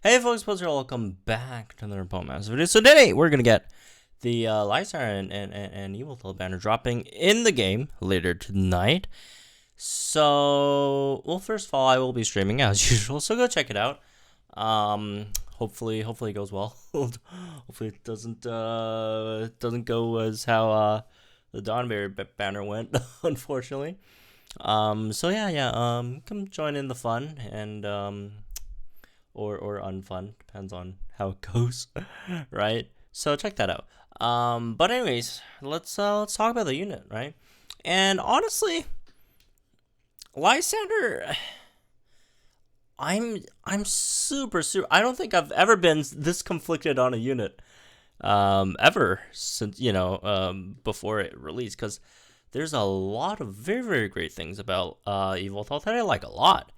Hey folks, welcome back to another Master video. So today we're gonna get the Lysandre and Yveltal banner dropping in the game later tonight. So, well, first of all, I will be streaming as usual, so go check it out. Hopefully it goes well. Hopefully it doesn't go as how the Dawnberry banner went, unfortunately. So yeah. Come join in the fun and or unfun, depends on how it goes, right? So check that out. But anyways, let's talk about the unit, right? And honestly, Lysandre, I'm super. I don't think I've ever been this conflicted on a unit, ever since before it released, because there's a lot of very great things about Yveltal that I like a lot.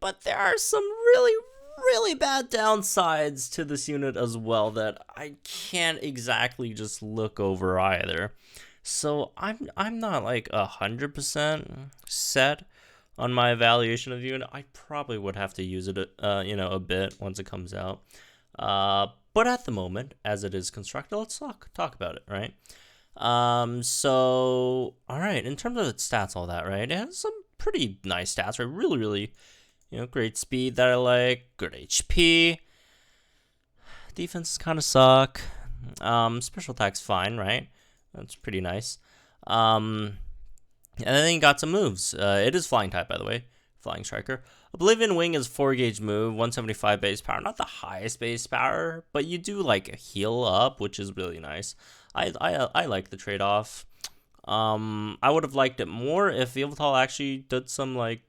But there are some really bad downsides to this unit as well that I can't exactly just look over either. So I'm not like 100% set on my evaluation of the unit. I probably would have to use it a bit once it comes out. But at the moment, as it is constructed, let's talk about it, right? So all right, in terms of its stats, all that, right? It has some pretty nice stats, right? Really, great speed that I like, good HP. Defenses kind of suck. Special attack's fine, right? That's pretty nice. And then you got some moves. It is flying type, by the way. Flying striker. Oblivion Wing is 4-gauge move, 175 base power. Not the highest base power, but you do like heal up, which is really nice. I like the trade-off. I would have liked it more if Yveltal actually did some like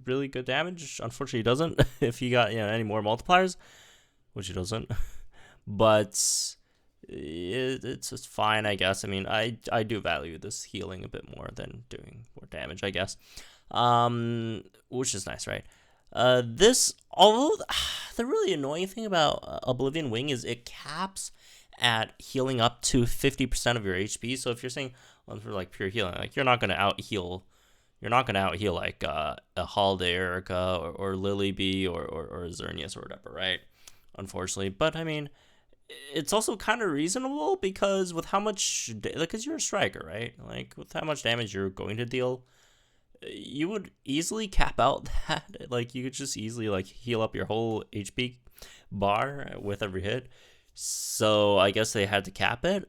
really good damage. Unfortunately, he doesn't. If he got any more multipliers, which he doesn't. But it's just fine, I guess. I mean, I do value this healing a bit more than doing more damage, I guess. Which is nice, right? Although the really annoying thing about Oblivion Wing is it caps at healing up to 50% of your HP. So if you're saying for like pure healing, like you're not gonna out heal like a Holiday Erica or Lily Bee or Xerneas or whatever, right? Unfortunately, but I mean, it's also kind of reasonable because with how much, because you're a striker, right? Like with how much damage you're going to deal, you would easily cap out that. Like you could just easily like heal up your whole HP bar with every hit. So I guess they had to cap it.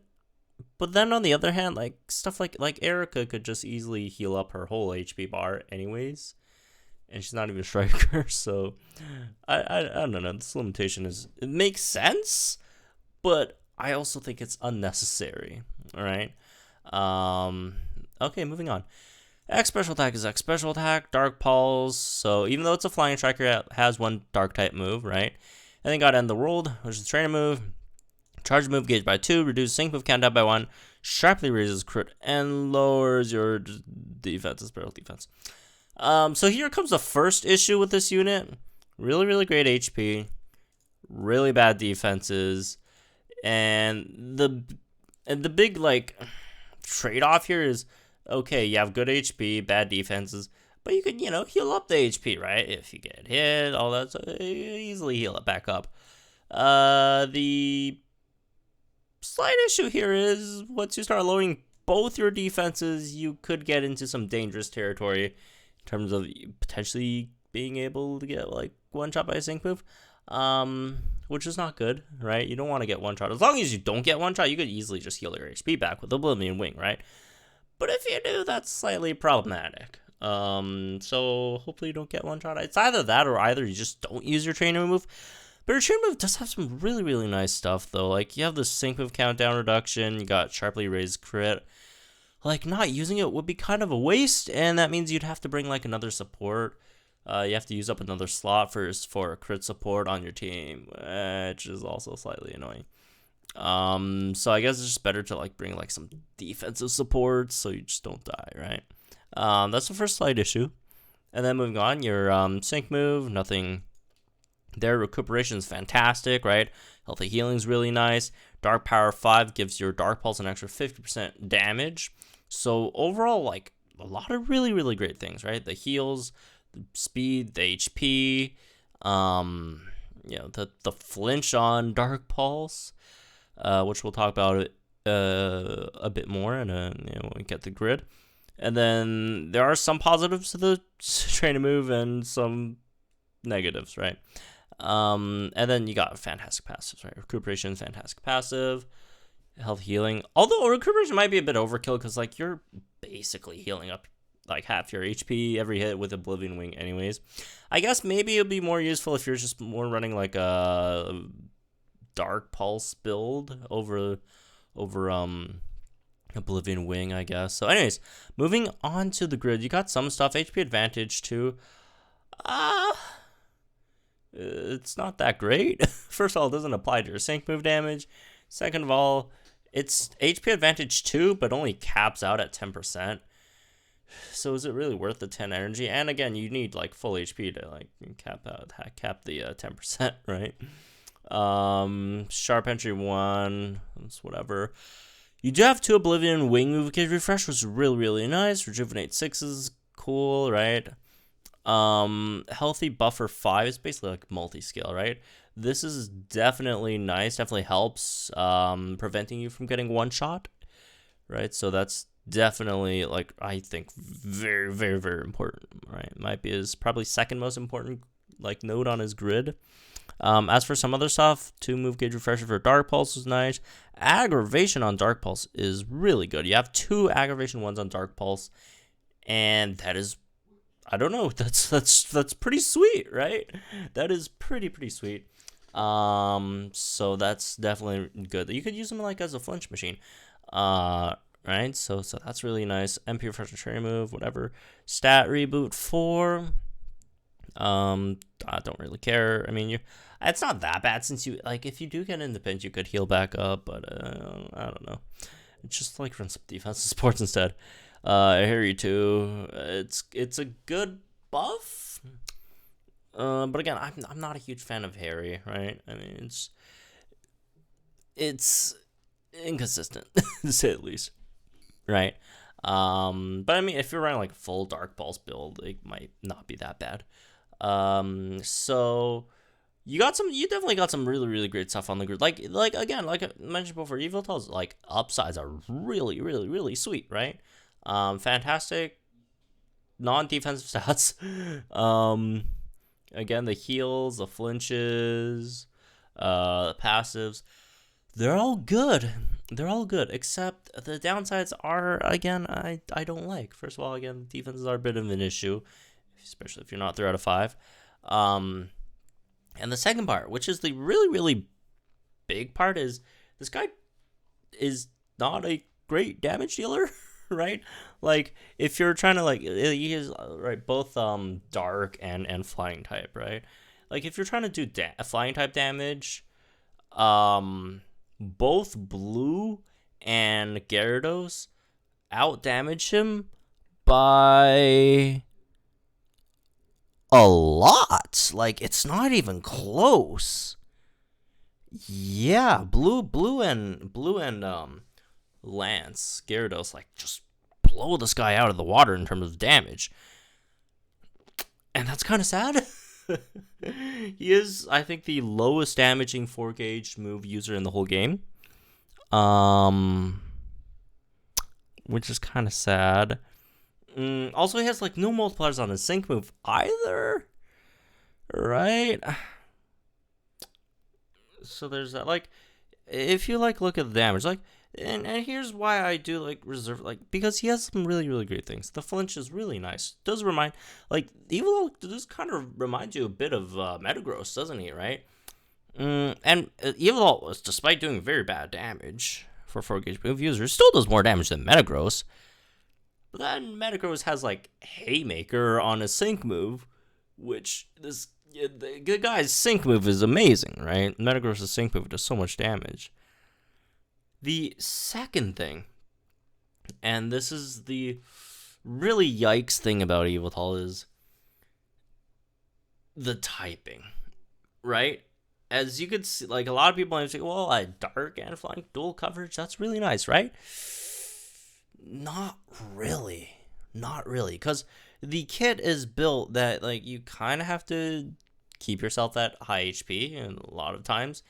But then on the other hand, like stuff like Erica could just easily heal up her whole HP bar anyways, and she's not even a striker. So I don't know. This limitation it makes sense, but I also think it's unnecessary. All right. Okay, moving on. X special attack is X special attack. Dark Pulse. So even though it's a flying striker, it has one dark type move, right? And then got End the World, which is a trainer move. Charge move gauge by 2, reduce sync move countdown by 1, sharply raises crit, and lowers your defense, special defense. So here comes the first issue with this unit. Really great HP, really bad defenses, and the big like trade-off here is, okay, you have good HP, bad defenses, but you could heal up the HP, right? If you get hit, all that, so you easily heal it back up. The slight issue here is once you start lowering both your defenses, you could get into some dangerous territory in terms of potentially being able to get like one shot by a sync move, which is not good, right? You don't want to get one shot. As long as you don't get one shot, you could easily just heal your HP back with Oblivion Wing, right? But if you do, that's slightly problematic. So hopefully you don't get one shot. It's either that or either you just don't use your trainer move. But your trainer move does have some really nice stuff, though. Like, you have the sync move countdown reduction, you got sharply raised crit. Like, not using it would be kind of a waste, and that means you'd have to bring, like, another support. You have to use up another slot for crit support on your team, which is also slightly annoying. So I guess it's just better to, like, bring, like, some defensive support so you just don't die, right? That's the first slight issue. And then moving on, your sync move, nothing. Their recuperation is fantastic, right? Healthy healing is really nice. Dark Power 5 gives your Dark Pulse an extra 50% damage. So overall, like a lot of really great things, right? The heals, the speed, the HP, the flinch on Dark Pulse, which we'll talk about a bit more and when we get the grid. And then there are some positives to the trainer move and some negatives, right? And then you got fantastic passives, right? Recuperation, fantastic passive, health healing. Although recuperation might be a bit overkill because like you're basically healing up like half your HP every hit with Oblivion Wing anyways. I guess maybe it'd be more useful if you're just more running like a Dark Pulse build over Oblivion Wing, I guess. So anyways, moving on to the grid, you got some stuff. HP advantage too. It's not that great. First of all, it doesn't apply to your sync move damage. Second of all, it's HP advantage 2, but only caps out at 10%. So is it really worth the 10 energy? And again, you need like full HP to like cap the 10%, right? Sharp entry 1, that's whatever. You do have 2 Oblivion Wing move gauge refresh, which is really nice. Rejuvenate 6 is cool, right? Healthy buffer 5 is basically like multi-scale, right? This is definitely nice, definitely helps preventing you from getting one shot, right? So that's definitely like I think very important, right? Might be his probably second most important like node on his grid. As for some other stuff, 2 move gauge refresher for Dark Pulse is nice. Aggravation on Dark Pulse is really good. You have 2 aggravation 1s on Dark Pulse, and that is, I don't know, that's pretty sweet, right? That is pretty sweet. So that's definitely good. You could use them like as a flinch machine. Right? So that's really nice. MP refresher training move, whatever. Stat reboot 4. I don't really care. I mean, it's not that bad since you like if you do get in the pinch, you could heal back up, but I don't know. Just like run some defensive supports instead. I hear you too. It's a good buff. But again, I'm not a huge fan of Harry, right? I mean, it's inconsistent to say the least, right? But I mean, if you're running like a full Dark Pulse build, it might not be that bad. So you definitely got some really great stuff on the grid. Like again, like I mentioned before, Yveltal's like upsides are really sweet, right? Fantastic non-defensive stats. Again, the heals, the flinches, the passives, they're all good. They're all good, except the downsides are, again, I don't like. First of all, again, defenses are a bit of an issue, especially if you're not 3 out of 5. And the second part, which is the really big part, is this guy is not a great damage dealer, right? Like, if you're trying to, like, he is, right, both dark and flying type, right? Like, if you're trying to do flying type damage, both Blue and Gyarados out-damage him by a lot. Like, it's not even close. Yeah, Blue and Lance, Gyarados, like, just blow this guy out of the water in terms of damage. And that's kind of sad. He is, I think, the lowest damaging 4-gauge move user in the whole game. Which is kind of sad. Also, he has, like, no multipliers on his sync move either. Right? So there's that. Like, if you, like, look at the damage, like, and here's why I do like reserve, like, because he has some really great things. The flinch is really nice. Does remind, like, Evil does kind of remind you a bit of Metagross, doesn't he? Right? And Evil, despite doing very bad damage for 4-gauge move users, still does more damage than Metagross. But then Metagross has like Haymaker on a sync move, which the good guy's sync move is amazing, right? Metagross's sync move does so much damage. The second thing, and this is the really yikes thing about Yveltal, is the typing, right? As you could see, like, a lot of people might say, well, a dark and flying dual coverage, that's really nice, right? Not really, because the kit is built that, like, you kind of have to keep yourself at high HP and a lot of times.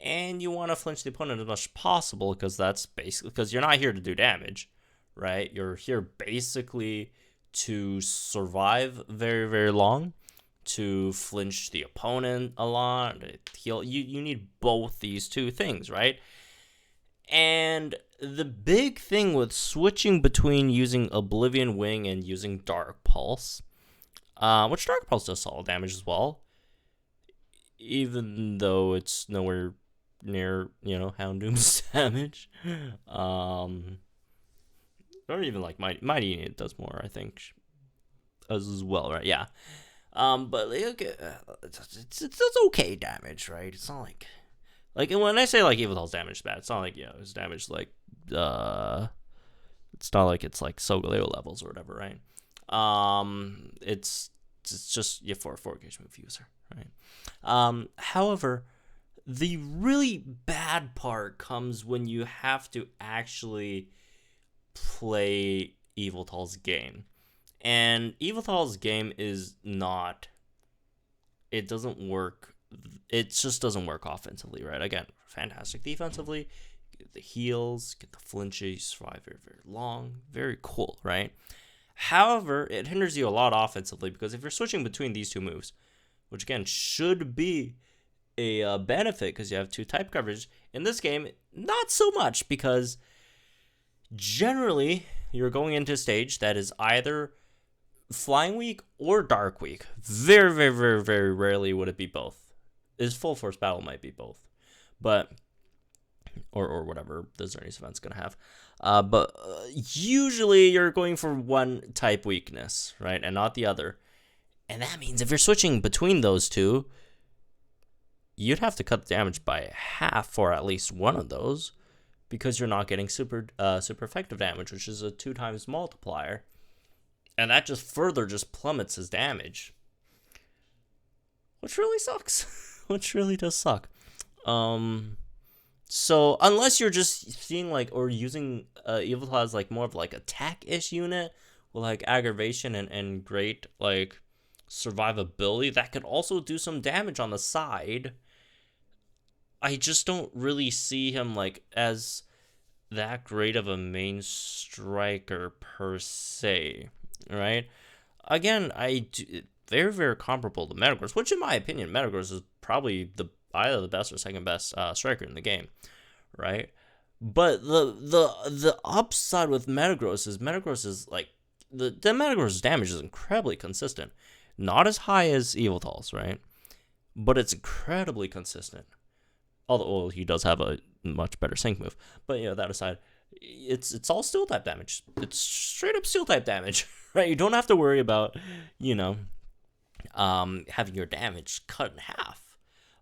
And you want to flinch the opponent as much as possible because that's basically because you're not here to do damage, right? You're here basically to survive very, very long, to flinch the opponent a lot, heal. You need both these two things, right? And the big thing with switching between using Oblivion Wing and using Dark Pulse, which Dark Pulse does solid damage as well, even though it's nowhere near, Houndoom's damage. Or even like Mighty Unit does more, I think, as well, right? Yeah. But like, it's okay damage, right? It's not like when I say like Yveltal's damage is bad, it's not like it's damage like it's not like it's like Solgaleo levels or whatever, right? It's just for a 4-gauge move user, right? However, the really bad part comes when you have to actually play Yveltal's game. And Yveltal's game is not, it doesn't work, it just doesn't work offensively, right? Again, fantastic defensively, get the heals, get the flinches, survive very, very long, very cool, right? However, it hinders you a lot offensively because if you're switching between these two moves, which again should be a benefit because you have 2 type coverage, in this game, not so much because generally you're going into a stage that is either Flying Weak or Dark Weak. Very, very, very, very rarely would it be both. Is Full Force Battle might be both, but or whatever the Xerneas event's gonna have. But usually you're going for one type weakness, right, and not the other. And that means if you're switching between those two, you'd have to cut the damage by half for at least one of those, because you're not getting super effective damage, which is a 2 times multiplier. And that just further plummets his damage, which really sucks. Which really does suck. So unless you're just seeing like or using Yveltal as like more of like attack-ish unit with like aggravation and great like survivability that could also do some damage on the side, I just don't really see him like as that great of a main striker per se. Right? Again, very, very comparable to Metagross, which in my opinion, Metagross is probably either the best or second best striker in the game, right? But the upside with Metagross is like the Metagross damage is incredibly consistent, not as high as Yveltal's, right? But it's incredibly consistent. Although he does have a much better sync move, but that aside, it's all steel type damage. It's straight up steel type damage. Right, you don't have to worry about, having your damage cut in half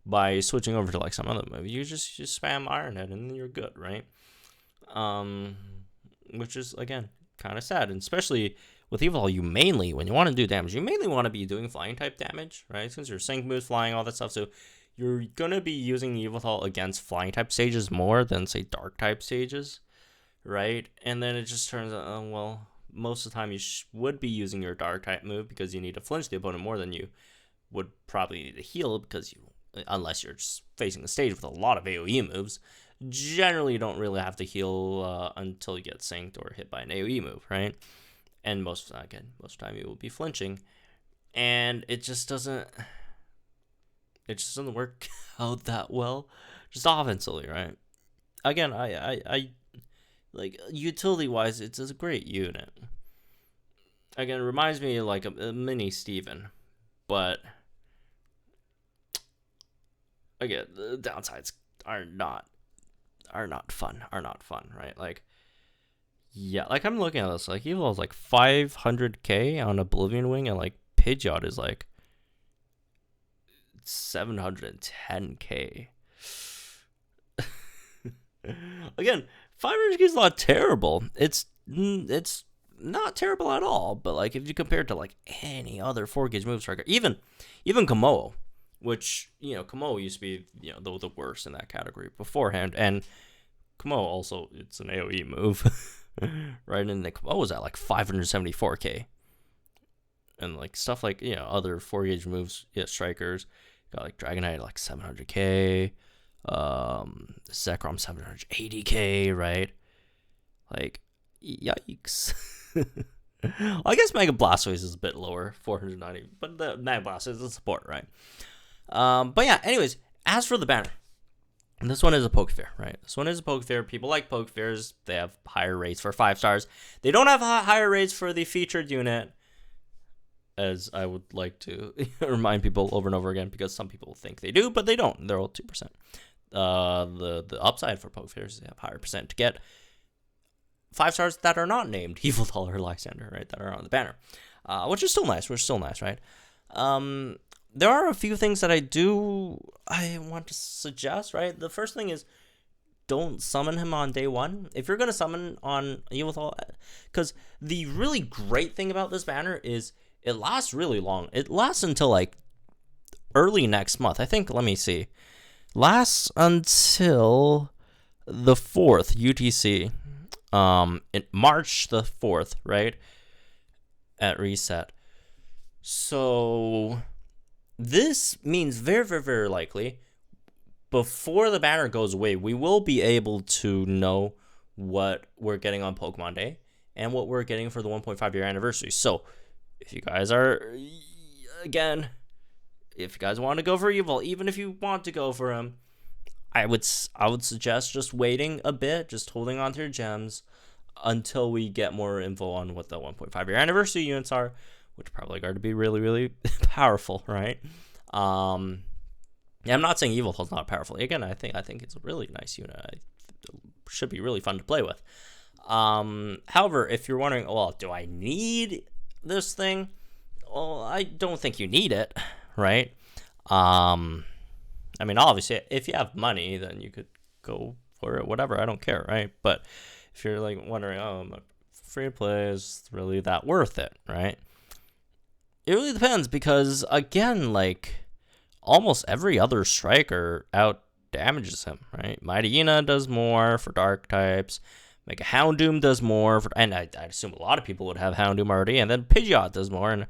by switching over to like some other move. You just spam Iron Head and you're good, right? Which is again kind of sad, and especially with Yveltal, you mainly when you want to do damage, you mainly want to be doing flying type damage, right? Since your sync moves, flying, all that stuff, so you're gonna be using Yveltal against flying type stages more than say dark type stages, right? And then it just turns out, oh well. Most of the time you would be using your dark type move because you need to flinch the opponent more than you would probably need to heal, because unless you're just facing the stage with a lot of AoE moves, generally you don't really have to heal until you get synced or hit by an AoE move, right? And most of the time you will be flinching, and it just doesn't work out that well, just offensively, right? Again, I like, utility-wise, it's a great unit. Again, it reminds me of like a mini Steven. But, again, the downsides are not fun, right? Like, yeah, like, I'm looking at this, like, Evil is like 500k on Oblivion Wing, and like, Pidgeot is like 710k. Again, 500k is not terrible. It's not terrible at all. But like if you compare it to like any other 4-gauge move striker, even Komodo, which Komodo used to be the worst in that category beforehand, and Komodo also it's an AOE move, right? And the Komodo was at like 574k, and like stuff like, you know, other 4-gauge moves, yeah, strikers. Got like Dragonite like 700k, Zekrom 780k, right? Like, yikes. I guess Mega Blastoise is a bit lower, 490, but the Mega Blastoise is a support, right? But yeah, anyways, as for the banner, this one is a Poke Fair, right? This one is a Poke Fair. People like Poke Fairs. They have higher rates for 5 stars. They don't have higher rates for the featured unit, as I would like to remind people over and over again, because some people think they do, but they don't. They're all 2%. The upside for Poke Fairs is they have higher percent to get 5 stars that are not named Yveltal or Lysandre, right? That are on the banner, which is still nice. Right? There are a few things that I want to suggest, right? The first thing is, don't summon him on day 1. If you're going to summon on Yveltal, because the really great thing about this banner is it lasts really long. It lasts until like early next month. I think, let me see. Lasts until the 4th UTC. In March the 4th, right? At reset. So this means very, very, very likely before the banner goes away, we will be able to know what we're getting on Pokemon Day and what we're getting for the 1.5 year anniversary. So if you guys are, again, if you guys want to go for Yveltal, even if you want to go for him, I would suggest just waiting a bit, just holding on to your gems until we get more info on what the 1.5 year anniversary units are, which are probably going to be really, really powerful, right? Yeah, I'm not saying Yveltal's not powerful. Again, I think it's a really nice unit. It should be really fun to play with. However, if you're wondering, well, do I need this thing? Well, I don't think you need it, right? I mean, obviously, if you have money, then you could go for it, whatever. I don't care, right? But if you're like wondering, oh, my free to play is really that worth it, right? It really depends, because again, like almost every other striker out damages him, right? Mightyena does more for dark types. Mega Houndoom does more, and I assume a lot of people would have Houndoom already, and then Pidgeot does more, and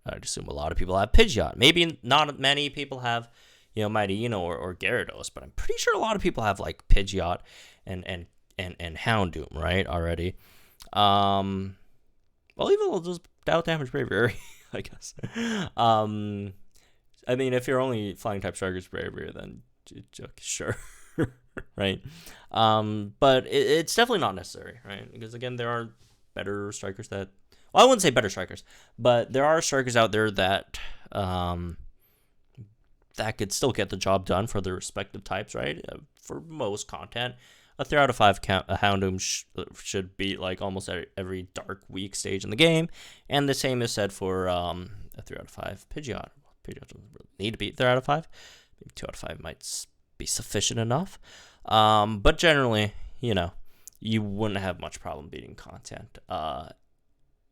I'd assume a lot of people have Pidgeot. Maybe not many people have, you know, Mightyena or Gyarados, but I'm pretty sure a lot of people have like Pidgeot and Houndoom, right, already. Well, even though those out damage Braviary, I guess. I mean, if you're only flying type strikers Braviary, then sure. Right? But it's definitely not necessary, right? Because again, there are better strikers that, well, I wouldn't say better strikers, but there are strikers out there that that could still get the job done for their respective types, right? For most content, a 3 out of 5 a Houndoom should beat like almost every dark weak stage in the game, and the same is said for a 3 out of 5 Pidgeot. Pidgeot doesn't really need to beat 3 out of 5. Maybe 2 out of 5 might be sufficient enough. But generally, you know, you wouldn't have much problem beating content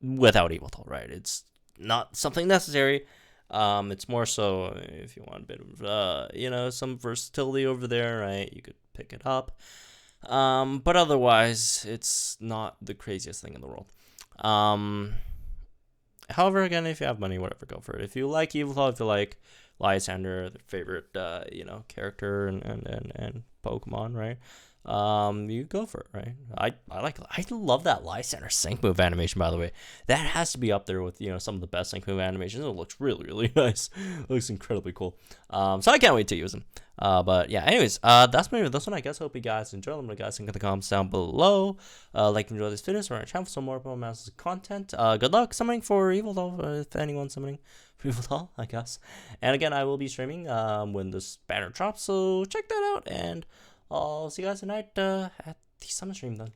without Yveltal, right? It's not something necessary. It's more so if you want a bit of, you know, some versatility over there, right? You could pick it up. But otherwise, it's not the craziest thing in the world. However, again, if you have money, whatever, go for it. If you like Yveltal, if you like Lysandre, the favorite, you know, character and Pokemon, right? You go for it, right? I love that Lysandre sync move animation, by the way. That has to be up there with, you know, some of the best sync move animations. It looks really, really nice. It looks incredibly cool. So I can't wait to use them. But yeah, anyways, that's maybe this one, I guess. Hope you guys enjoy. Let me guys think in the comments down below. Like and enjoy this video, so we're on our channel for some more Pokemon Masters content. Good luck summoning for Yveltal, if anyone's summoning for Yveltal, I guess. And again, I will be streaming when this banner drops, so check that out, and I'll see you guys tonight at the summon stream then.